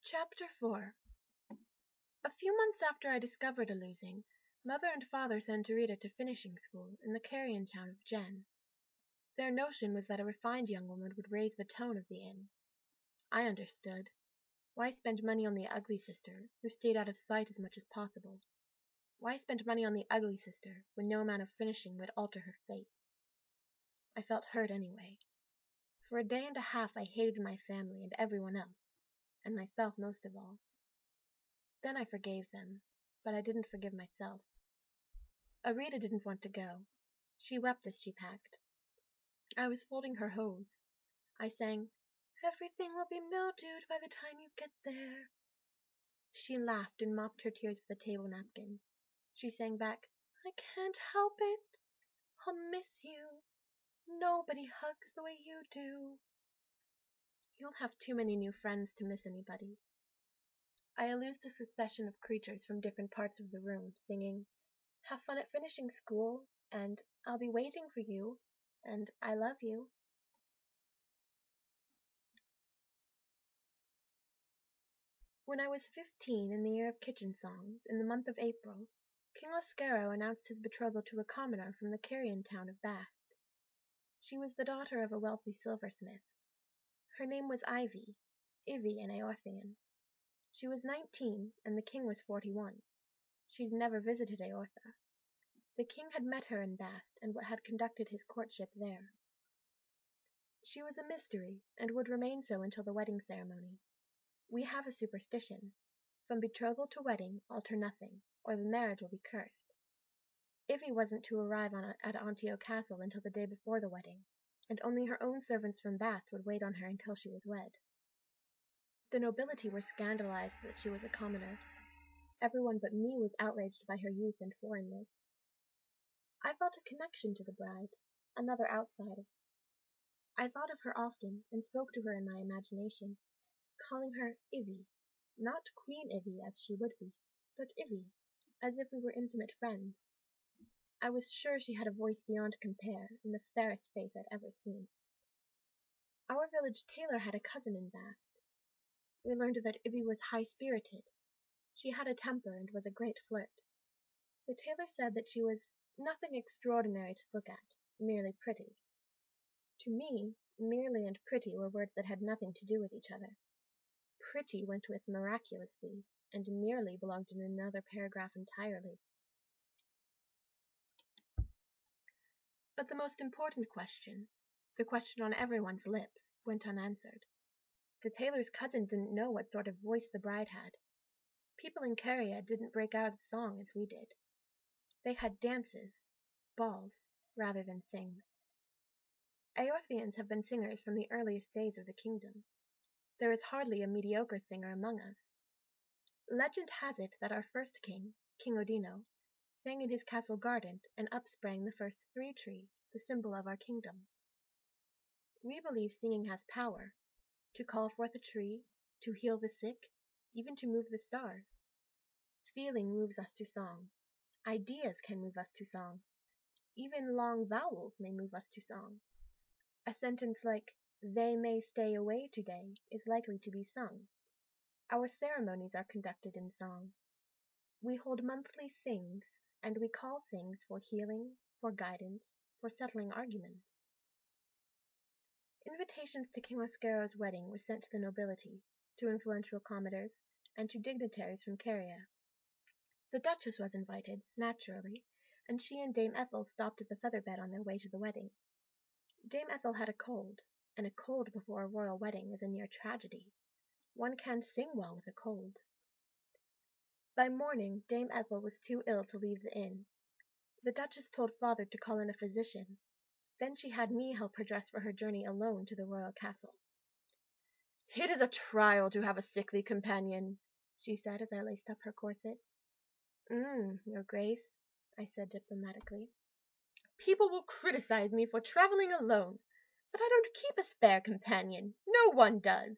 Chapter 4. A few months after I discovered a losing, Mother and Father sent Rita to finishing school in the Carrion town of Jen. Their notion was that a refined young woman would raise the tone of the inn. I understood. Why spend money on the ugly sister, who stayed out of sight as much as possible? Why spend money on the ugly sister, when no amount of finishing would alter her fate? I felt hurt anyway. For a day and a half I hated my family and everyone else, and myself most of all. Then I forgave them, but I didn't forgive myself. Arita didn't want to go. She wept as she packed. I was folding her hose. I sang, "Everything will be mildewed by the time you get there." She laughed and mopped her tears with a table napkin. She sang back, "I can't help it. I'll miss you. Nobody hugs the way you do." You'll have too many new friends to miss anybody. I illused a succession of creatures from different parts of the room, singing, "Have fun at finishing school," and "I'll be waiting for you," and "I love you." When I was 15 in the year of kitchen songs, in the month of April, King Oscaro announced his betrothal to a commoner from the Carrion town of Bath. She was the daughter of a wealthy silversmith. Her name was Ivy in Eorthian. She was 19, and the king was 41. She'd never visited Eortha. The king had met her in Bath, and had conducted his courtship there. She was a mystery, and would remain so until the wedding ceremony. We have a superstition. From betrothal to wedding, alter nothing, or the marriage will be cursed. Ivy wasn't to arrive at Antio Castle until the day before the wedding, and only her own servants from Bath would wait on her until she was wed. The nobility were scandalized that she was a commoner. Everyone but me was outraged by her youth and foreignness. I felt a connection to the bride, another outsider. I thought of her often, and spoke to her in my imagination, calling her Ivy, not Queen Ivy as she would be, but Ivy, as if we were intimate friends. I was sure she had a voice beyond compare, and the fairest face I'd ever seen. Our village tailor had a cousin in Bath. We learned that Ivy was high-spirited. She had a temper and was a great flirt. The tailor said that she was nothing extraordinary to look at, merely pretty. To me, merely and pretty were words that had nothing to do with each other. Pretty went with miraculously, and merely belonged in another paragraph entirely. But the most important question, the question on everyone's lips, went unanswered. The tailor's cousin didn't know what sort of voice the bride had. People in Caria didn't break out of song as we did. They had dances, balls, rather than sings. Eorthians have been singers from the earliest days of the kingdom. There is hardly a mediocre singer among us. Legend has it that our first king, King Odino, sang in his castle garden, and up sprang the first 3-tree, the symbol of our kingdom. We believe singing has power, to call forth a tree, to heal the sick, even to move the stars. Feeling moves us to song. Ideas can move us to song. Even long vowels may move us to song. A sentence like, "They may stay away today," is likely to be sung. Our ceremonies are conducted in song. We hold monthly sings, and we call sings for healing, for guidance, for settling arguments. Invitations to King Oscaro's wedding were sent to the nobility, to influential commoners, and to dignitaries from Caria. The Duchess was invited, naturally, and she and Dame Ethel stopped at the feather-bed on their way to the wedding. Dame Ethel had a cold, and a cold before a royal wedding is a near tragedy. One can't sing well with a cold. By morning Dame Ethel was too ill to leave the inn. The Duchess told Father to call in a physician. Then she had me help her dress for her journey alone to the royal castle. "It is a trial to have a sickly companion," she said as I laced up her corset. Your Grace," I said diplomatically. "People will criticize me for traveling alone, but I don't keep a spare companion. No one does."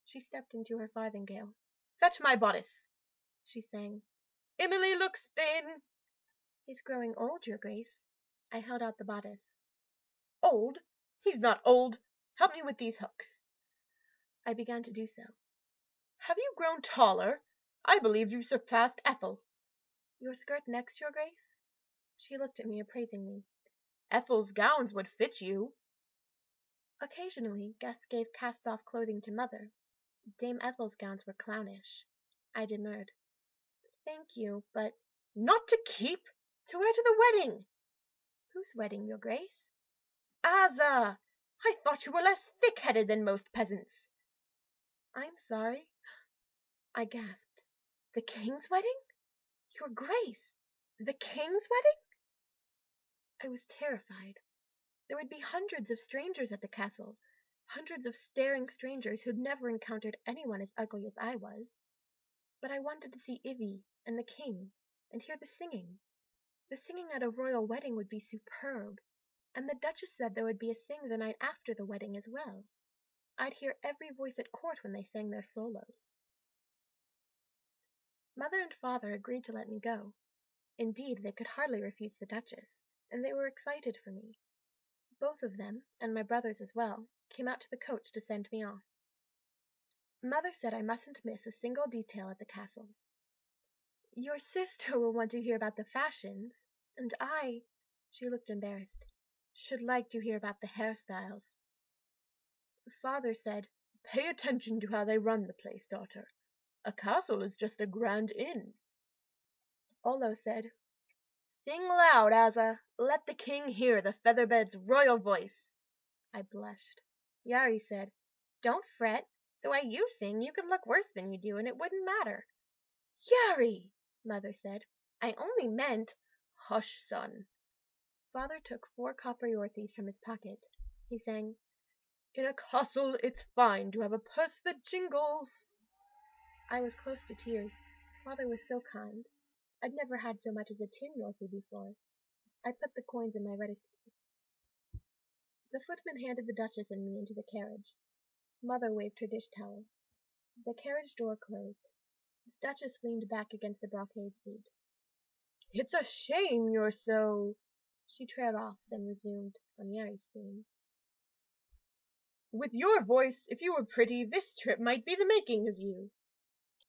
She stepped into her farthingale. "Fetch my bodice," she sang. "Emily looks thin." "He's growing old, Your Grace." I held out the bodice. "Old? He's not old. Help me with these hooks." I began to do so. Have you grown taller? I believe you've surpassed Ethel. Your skirt next, your Grace? She looked at me appraisingly. Ethel's gowns would fit you. Occasionally, guests gave cast-off clothing to Mother. Dame Ethel's gowns were clownish. I demurred. Thank you, but... Not to keep? To wear to the wedding. Whose wedding, your Grace? Asa! I thought you were less thick-headed than most peasants. I'm sorry. I gasped. The King's wedding? Your Grace! The King's wedding? I was terrified. There would be hundreds of strangers at the castle, hundreds of staring strangers who'd never encountered anyone as ugly as I was. But I wanted to see Ivy and the King, and hear the singing. The singing at a royal wedding would be superb, and the Duchess said there would be a sing the night after the wedding as well. I'd hear every voice at court when they sang their solos. Mother and Father agreed to let me go. Indeed, they could hardly refuse the Duchess, and they were excited for me. Both of them, and my brothers as well, came out to the coach to send me off. Mother said I mustn't miss a single detail at the castle. Your sister will want to hear about the fashions, and she looked embarrassed, should like to hear about the hairstyles. Father said, Pay attention to how they run the place, daughter. A castle is just a grand inn. Olo said, Sing loud, Asa. Let the king hear the featherbed's royal voice. I blushed. Yari said, Don't fret. The way you sing, you could look worse than you do, and it wouldn't matter. Yari, Mother said, I only meant... Hush, son. Father took 4 copper yorties from his pocket. He sang, In a castle it's fine to have a purse that jingles. I was close to tears. Father was so kind. I'd never had so much as a tin yortie before. I put the coins in my reticule. The footman handed the Duchess and me into the carriage. Mother waved her dish towel. The carriage door closed. The Duchess leaned back against the brocade seat. It's a shame you're so... She trailed off, then resumed on Yari's theme. With your voice, if you were pretty, this trip might be the making of you.